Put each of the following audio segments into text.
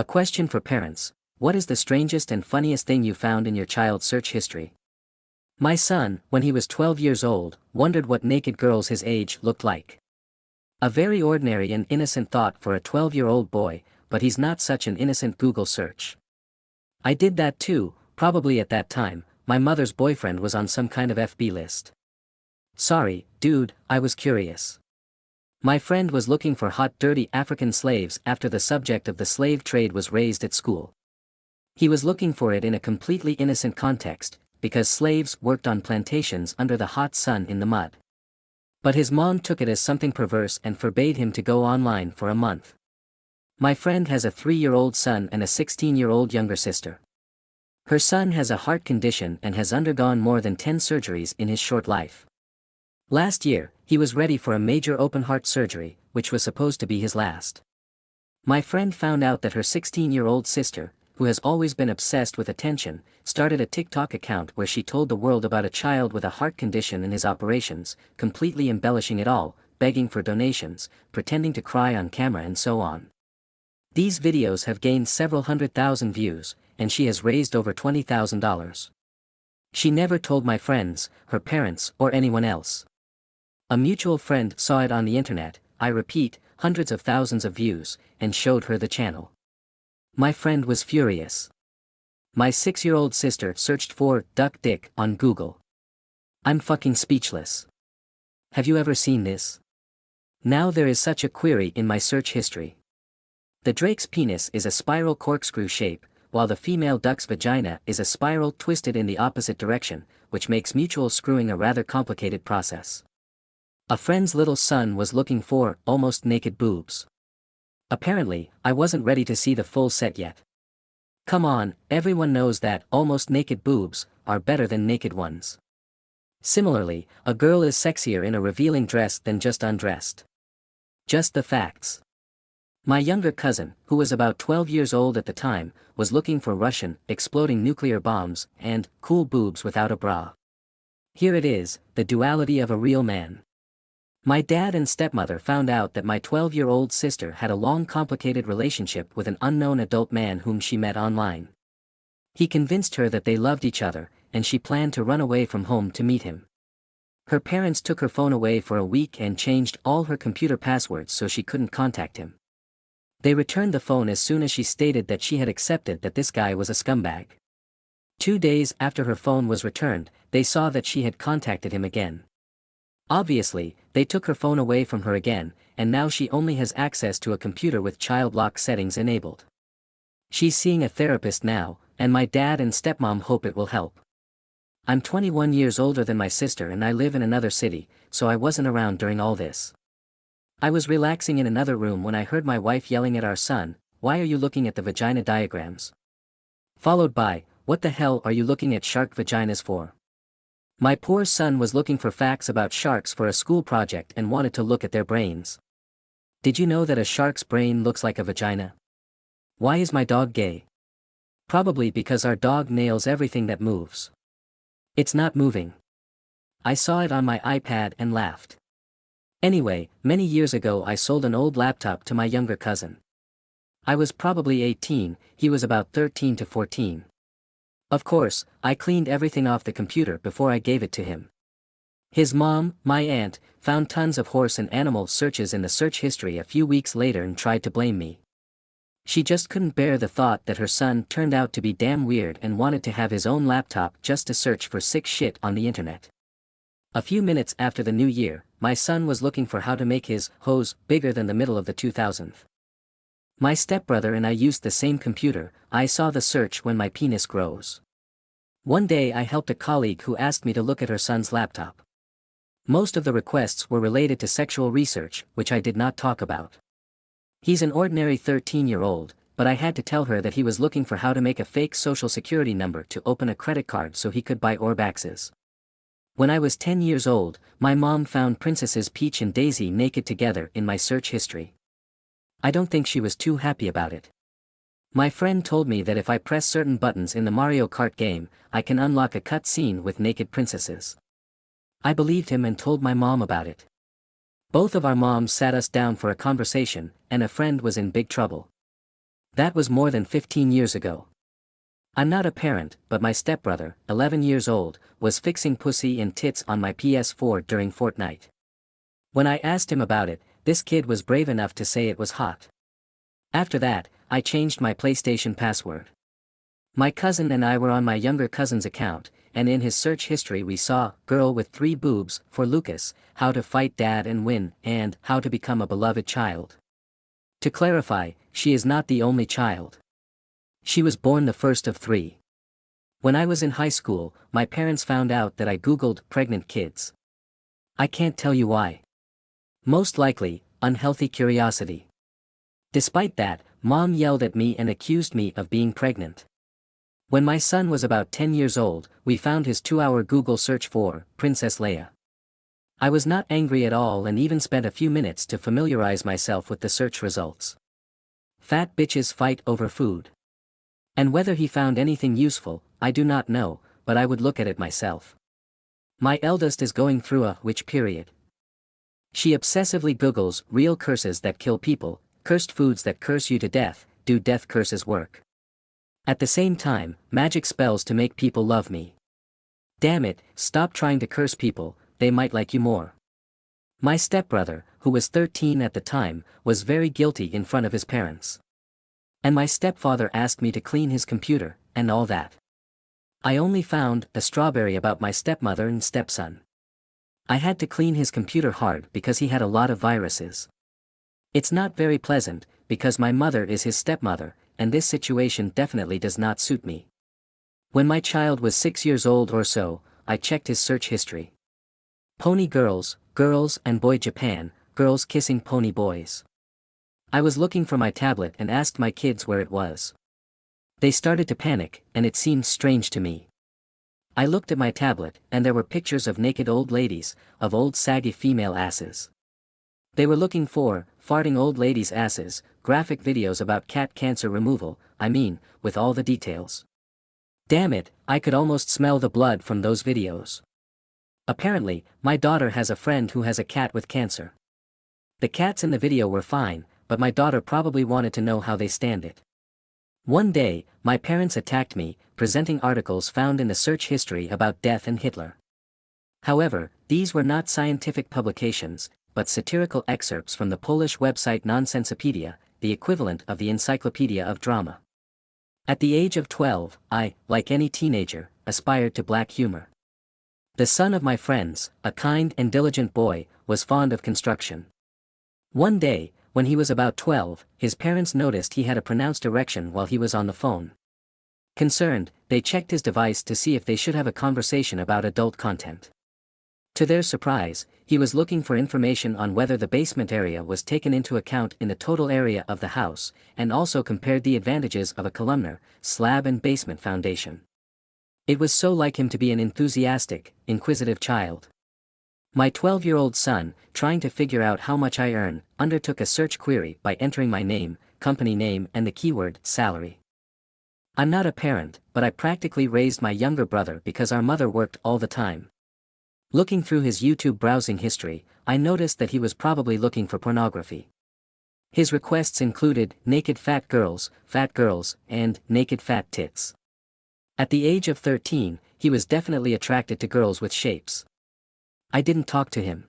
A question for parents: what is the strangest and funniest thing you found in your child's search history? My son, when he was 12 years old, wondered what naked girls his age looked like. A very ordinary and innocent thought for a 12-year-old boy, but he's not such an innocent Google search. I did that too, probably at that time, my mother's boyfriend was on some kind of FB list. Sorry, dude, I was curious. My friend was looking for hot dirty African slaves after the subject of the slave trade was raised at school. He was looking for it in a completely innocent context, because slaves worked on plantations under the hot sun in the mud. But his mom took it as something perverse and forbade him to go online for a month. My friend has a 3-year-old son and a 16-year-old younger sister. Her son has a heart condition and has undergone more than 10 surgeries in his short life. Last year, he was ready for a major open-heart surgery, which was supposed to be his last. My friend found out that her 16-year-old sister, who has always been obsessed with attention, started a TikTok account where she told the world about a child with a heart condition and his operations, completely embellishing it all, begging for donations, pretending to cry on camera and so on. These videos have gained several 100,000 views, and she has raised over $20,000. She never told my friends, her parents, or anyone else. A mutual friend saw it on the internet, I repeat, hundreds of thousands of views, and showed her the channel. My friend was furious. My 6-year-old sister searched for duck dick on Google. I'm fucking speechless. Have you ever seen this? Now there is such a query in my search history. The drake's penis is a spiral corkscrew shape, while the female duck's vagina is a spiral twisted in the opposite direction, which makes mutual screwing a rather complicated process. A friend's little son was looking for almost naked boobs. Apparently, I wasn't ready to see the full set yet. Come on, everyone knows that almost naked boobs are better than naked ones. Similarly, a girl is sexier in a revealing dress than just undressed. Just the facts. My younger cousin, who was about 12 years old at the time, was looking for Russian exploding nuclear bombs and cool boobs without a bra. Here it is, the duality of a real man. My dad and stepmother found out that my 12-year-old sister had a long complicated relationship with an unknown adult man whom she met online. He convinced her that they loved each other, and she planned to run away from home to meet him. Her parents took her phone away for a week and changed all her computer passwords so she couldn't contact him. They returned the phone as soon as she stated that she had accepted that this guy was a scumbag. 2 days after her phone was returned, they saw that she had contacted him again. Obviously, they took her phone away from her again, and now she only has access to a computer with child lock settings enabled. She's seeing a therapist now, and my dad and stepmom hope it will help. I'm 21 years older than my sister and I live in another city, so I wasn't around during all this. I was relaxing in another room when I heard my wife yelling at our son, "Why are you looking at the vagina diagrams?" Followed by, "What the hell are you looking at shark vaginas for?" My poor son was looking for facts about sharks for a school project and wanted to look at their brains. Did you know that a shark's brain looks like a vagina? Why is my dog gay? Probably because our dog nails everything that moves. It's not moving. I saw it on my iPad and laughed. Anyway, many years ago I sold an old laptop to my younger cousin. I was probably 18, he was about 13 to 14. Of course, I cleaned everything off the computer before I gave it to him. His mom, my aunt, found tons of horse and animal searches in the search history a few weeks later and tried to blame me. She just couldn't bear the thought that her son turned out to be damn weird and wanted to have his own laptop just to search for sick shit on the internet. A few minutes after the new year, my son was looking for how to make his hose bigger than the middle of the 2000th. My stepbrother and I used the same computer. I saw the search when my penis grows. One day I helped a colleague who asked me to look at her son's laptop. Most of the requests were related to sexual research, which I did not talk about. He's an ordinary 13-year-old, but I had to tell her that he was looking for how to make a fake social security number to open a credit card so he could buy Orbaxes. When I was 10 years old, my mom found Princesses Peach and Daisy naked together in my search history. I don't think she was too happy about it. My friend told me that if I press certain buttons in the Mario Kart game, I can unlock a cut scene with naked princesses. I believed him and told my mom about it. Both of our moms sat us down for a conversation, and a friend was in big trouble. That was more than 15 years ago. I'm not a parent, but my stepbrother, 11 years old, was fixing pussy and tits on my PS4 during Fortnite. When I asked him about it, this kid was brave enough to say it was hot. After that, I changed my PlayStation password. My cousin and I were on my younger cousin's account, and in his search history we saw "Girl with 3 boobs" for Lucas, How to Fight Dad and Win, and How to Become a Beloved Child. To clarify, she is not the only child. She was born the first of 3. When I was in high school, my parents found out that I googled pregnant kids. I can't tell you why. Most likely, unhealthy curiosity. Despite that, Mom yelled at me and accused me of being pregnant. When my son was about 10 years old, we found his 2-hour Google search for Princess Leia. I was not angry at all and even spent a few minutes to familiarize myself with the search results. Fat bitches fight over food. And whether he found anything useful, I do not know, but I would look at it myself. My eldest is going through a witch period. She obsessively Googles real curses that kill people, cursed foods that curse you to death, do death curses work? At the same time, magic spells to make people love me. Damn it, stop trying to curse people, they might like you more. My stepbrother, who was 13 at the time, was very guilty in front of his parents. And my stepfather asked me to clean his computer, and all that. I only found a strawberry about my stepmother and stepson. I had to clean his computer hard because he had a lot of viruses. It's not very pleasant, because my mother is his stepmother, and this situation definitely does not suit me. When my child was 6 years old or so, I checked his search history. Pony girls, girls and boy Japan, girls kissing pony boys. I was looking for my tablet and asked my kids where it was. They started to panic, and it seemed strange to me. I looked at my tablet, and there were pictures of naked old ladies, of old saggy female asses. They were looking for farting old ladies' asses, graphic videos about cat cancer removal, with all the details. Damn it, I could almost smell the blood from those videos. Apparently, my daughter has a friend who has a cat with cancer. The cats in the video were fine, but my daughter probably wanted to know how they stand it. One day, my parents attacked me, presenting articles found in the search history about death and Hitler. However, these were not scientific publications, but satirical excerpts from the Polish website Nonsensopedia, the equivalent of the Encyclopedia of Drama. At the age of 12, I, like any teenager, aspired to black humor. The son of my friends, a kind and diligent boy, was fond of construction. One day, when he was about 12, his parents noticed he had a pronounced erection while he was on the phone. Concerned, they checked his device to see if they should have a conversation about adult content. To their surprise, he was looking for information on whether the basement area was taken into account in the total area of the house, and also compared the advantages of a columnar, slab and basement foundation. It was so like him to be an enthusiastic, inquisitive child. My 12-year-old son, trying to figure out how much I earn, undertook a search query by entering my name, company name and the keyword salary. I'm not a parent, but I practically raised my younger brother because our mother worked all the time. Looking through his YouTube browsing history, I noticed that he was probably looking for pornography. His requests included naked fat girls, and naked fat tits. At the age of 13, he was definitely attracted to girls with shapes. I didn't talk to him.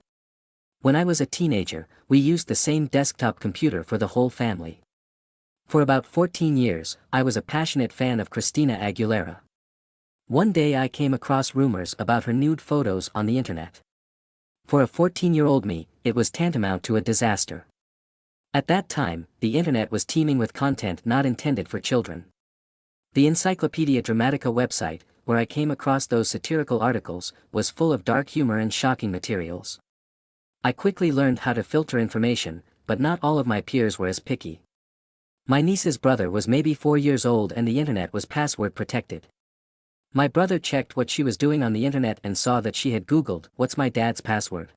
When I was a teenager, we used the same desktop computer for the whole family. For about 14 years, I was a passionate fan of Christina Aguilera. One day I came across rumors about her nude photos on the internet. For a 14-year-old me, it was tantamount to a disaster. At that time, the internet was teeming with content not intended for children. The Encyclopedia Dramatica website, where I came across those satirical articles, was full of dark humor and shocking materials. I quickly learned how to filter information, but not all of my peers were as picky. My niece's brother was maybe 4 years old and the internet was password protected. My brother checked what she was doing on the internet and saw that she had Googled, "What's my dad's password?"